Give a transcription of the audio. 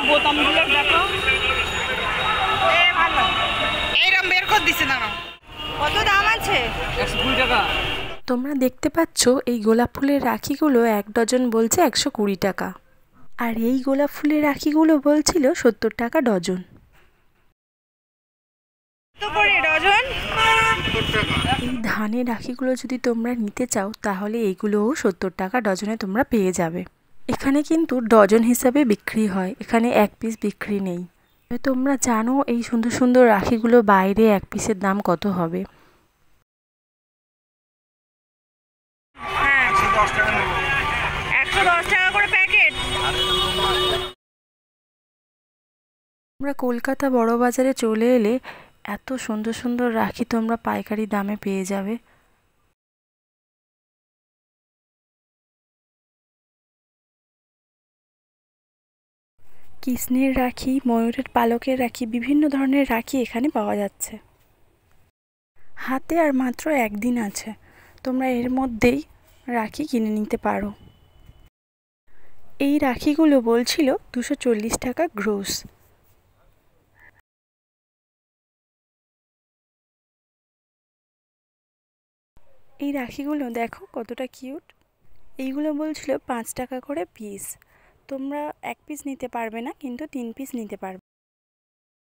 বোতামগুলো দেখো, ভালো এইরকম বের করে দিছে না। কত দাম আছে? 120 টাকা। তোমরা দেখতে পাচ্ছ এই গোলাপ ফুলের রাখিগুলো 1 ডজন বলছে 120 টাকা, আর এই গোলাপ ফুলের রাখিগুলো বলছিল 70 টাকা ডজন। এই ধানের রাখিগুলো যদি তোমরা নিতে চাও তাহলে এইগুলোও 70 টাকা ডজনে তোমরা পেয়ে যাবে। এখানে কিন্তু ডজন হিসাবে বিক্রি হয়, এখানে 1 পিস বিক্রি নেই। তোমরা জানো এই সুন্দর সুন্দর রাখিগুলো বাইরে 1 পিসের দাম কত হবে। তোমরা কলকাতা বড় বাজারে চলে এলে এত সুন্দর সুন্দর রাখি তোমরা পাইকারি দামে পেয়ে যাবে। কৃষ্ণের রাখি, ময়ূরের পালকের রাখি, বিভিন্ন ধরনের রাখি এখানে পাওয়া যাচ্ছে। হাতে আর মাত্র 1 দিন আছে, তোমরা এর মধ্যেই রাখি কিনে নিতে পারো। এই রাখিগুলো বলছিল 240 টাকা গ্রোস। এই রাখিগুলো দেখো কতটা কিউট। এইগুলো বলছিল 5 টাকা করে পিস। তোমরা 1 পিস নিতে পারবে না, কিন্তু 3 পিস নিতে পারবে।